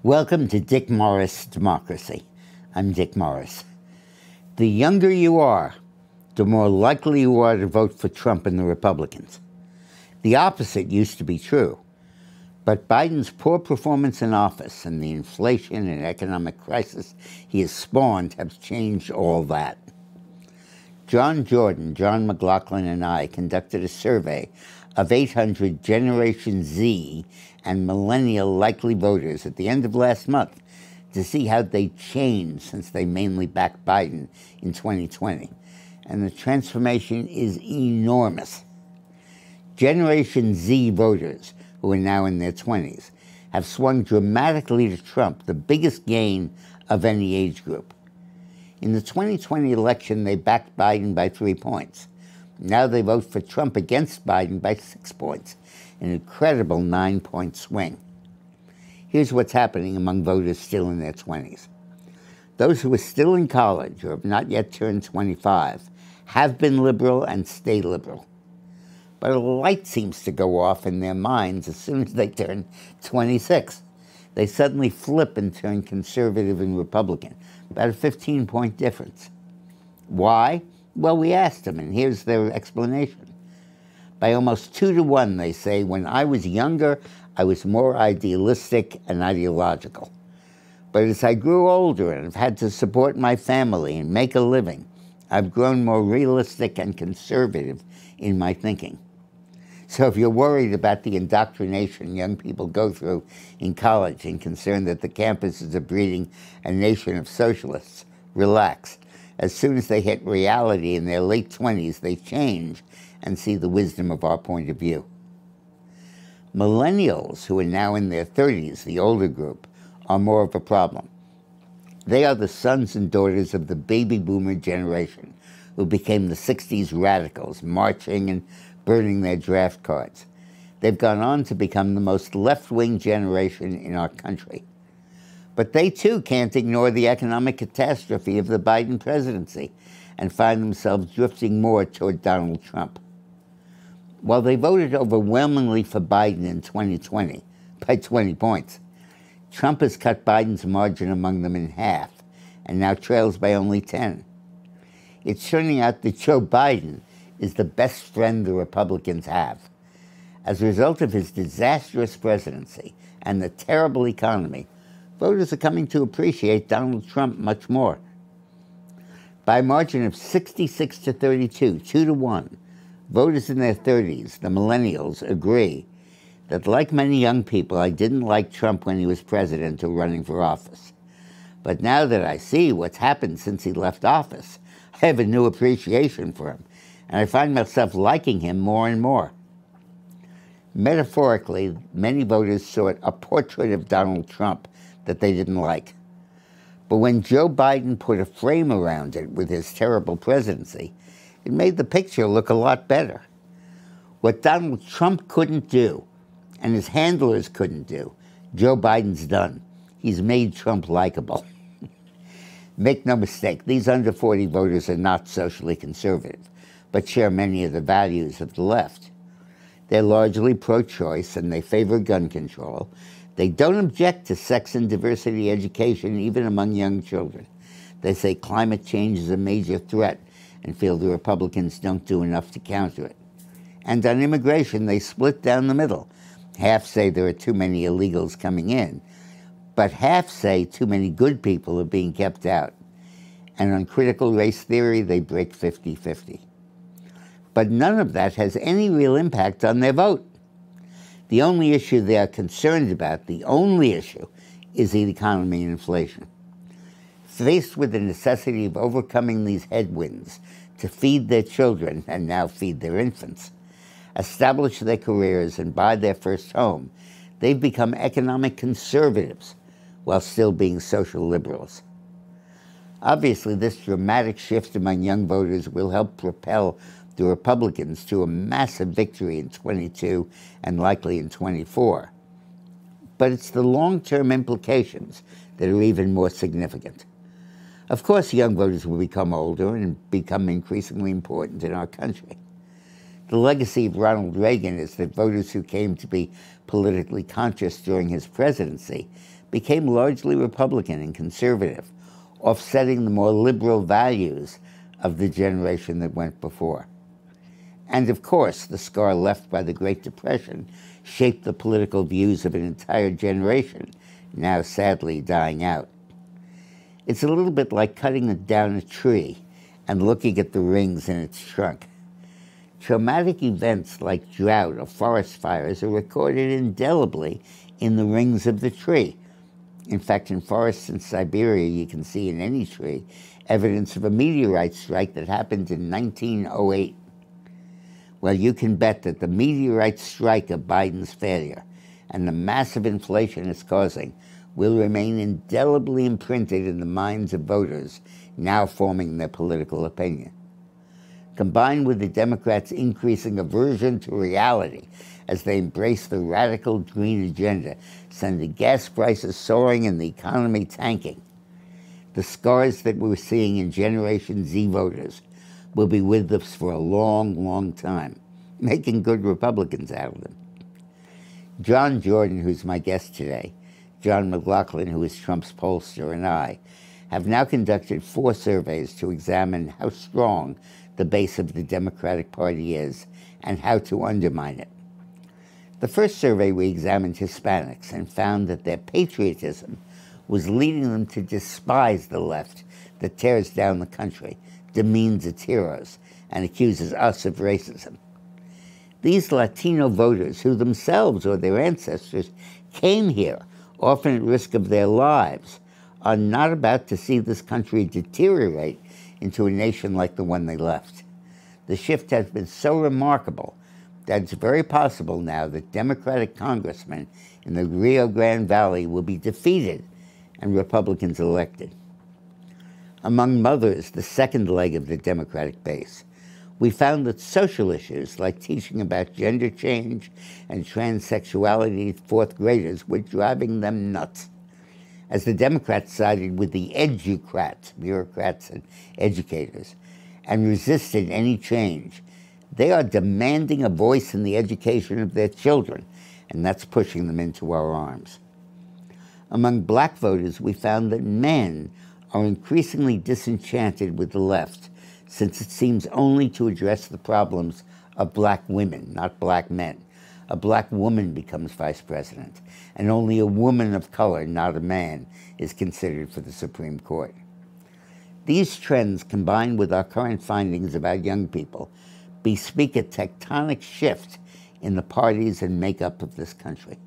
Welcome to Dick Morris Democracy. I'm Dick Morris. The younger you are, the more likely you are to vote for Trump and the Republicans. The opposite used to be true. But Biden's poor performance in office and the inflation and economic crisis he has spawned have changed all that. John Jordan, John McLaughlin, and I conducted a survey of 800 Generation Z and millennial likely voters at the end of last month to see how they changed since they mainly backed Biden in 2020. And the transformation is enormous. Generation Z voters, who are now in their 20s, have swung dramatically to Trump, the biggest gain of any age group. In the 2020 election, they backed Biden by 3 points. Now they vote for Trump against Biden by 6 points, an incredible 9-point swing. Here's what's happening among voters still in their 20s. Those who are still in college or have not yet turned 25 have been liberal and stay liberal. But a light seems to go off in their minds as soon as they turn 26. They suddenly flip and turn conservative and Republican, about a 15-point difference. Why? Well, we asked them, and here's their explanation. By almost 2 to 1, they say, when I was younger, I was more idealistic and ideological. But as I grew older and have had to support my family and make a living, I've grown more realistic and conservative in my thinking. So if you're worried about the indoctrination young people go through in college and concerned that the campuses are breeding a nation of socialists, relax. As soon as they hit reality in their late 20s, they change and see the wisdom of our point of view. Millennials, who are now in their 30s, the older group, are more of a problem. They are the sons and daughters of the baby boomer generation, who became the 60s radicals, marching and burning their draft cards. They've gone on to become the most left-wing generation in our country. But they, too, can't ignore the economic catastrophe of the Biden presidency and find themselves drifting more toward Donald Trump. While they voted overwhelmingly for Biden in 2020 by 20 points, Trump has cut Biden's margin among them in half and now trails by only 10. It's turning out that Joe Biden is the best friend the Republicans have. As a result of his disastrous presidency and the terrible economy, voters are coming to appreciate Donald Trump much more. By a margin of 66 to 32, 2 to 1, voters in their 30s, the millennials, agree that, like many young people, I didn't like Trump when he was president or running for office. But now that I see what's happened since he left office, I have a new appreciation for him, and I find myself liking him more and more. Metaphorically, many voters saw a portrait of Donald Trump that they didn't like. But when Joe Biden put a frame around it with his terrible presidency, it made the picture look a lot better. What Donald Trump couldn't do, and his handlers couldn't do, Joe Biden's done. He's made Trump likable. Make no mistake, these under 40 voters are not socially conservative, but share many of the values of the left. They're largely pro-choice and they favor gun control. They don't object to sex and diversity education, even among young children. They say climate change is a major threat and feel the Republicans don't do enough to counter it. And on immigration, they split down the middle. Half say there are too many illegals coming in, but half say too many good people are being kept out. And on critical race theory, they break 50-50. But none of that has any real impact on their vote. The only issue they are concerned about, the only issue, is the economy and inflation. Faced with the necessity of overcoming these headwinds to feed their children, and now feed their infants, establish their careers, and buy their first home, they've become economic conservatives while still being social liberals. Obviously, this dramatic shift among young voters will help propel the Republicans to a massive victory in 22 and likely in 24. But it's the long-term implications that are even more significant. Of course, young voters will become older and become increasingly important in our country. The legacy of Ronald Reagan is that voters who came to be politically conscious during his presidency became largely Republican and conservative, offsetting the more liberal values of the generation that went before. And of course, the scar left by the Great Depression shaped the political views of an entire generation, now sadly dying out. It's a little bit like cutting down a tree and looking at the rings in its trunk. Traumatic events like drought or forest fires are recorded indelibly in the rings of the tree. In fact, in forests in Siberia, you can see in any tree evidence of a meteorite strike that happened in 1908. Well, you can bet that the meteorite strike of Biden's failure and the massive inflation it's causing will remain indelibly imprinted in the minds of voters now forming their political opinion. Combined with the Democrats' increasing aversion to reality as they embrace the radical green agenda, sending gas prices soaring and the economy tanking, the scars that we're seeing in Generation Z voters will be with us for a long, long time, making good Republicans out of them. John Jordan, who's my guest today, John McLaughlin, who is Trump's pollster, and I have now conducted 4 surveys to examine how strong the base of the Democratic Party is and how to undermine it. The first survey, we examined Hispanics and found that their patriotism was leading them to despise the left that tears down the country, demeans its heroes, and accuses us of racism. These Latino voters, who themselves or their ancestors came here, often at risk of their lives, are not about to see this country deteriorate into a nation like the one they left. The shift has been so remarkable that it's very possible now that Democratic congressmen in the Rio Grande Valley will be defeated and Republicans elected. Among mothers, the second leg of the Democratic base, we found that social issues like teaching about gender change and transsexuality to 4th graders were driving them nuts. As the Democrats sided with the educrats, bureaucrats and educators, and resisted any change, they are demanding a voice in the education of their children, and that's pushing them into our arms. Among black voters, we found that men are increasingly disenchanted with the left, since it seems only to address the problems of black women, not black men. A black woman becomes vice president, and only a woman of color, not a man, is considered for the Supreme Court. These trends, combined with our current findings about young people, bespeak a tectonic shift in the parties and makeup of this country.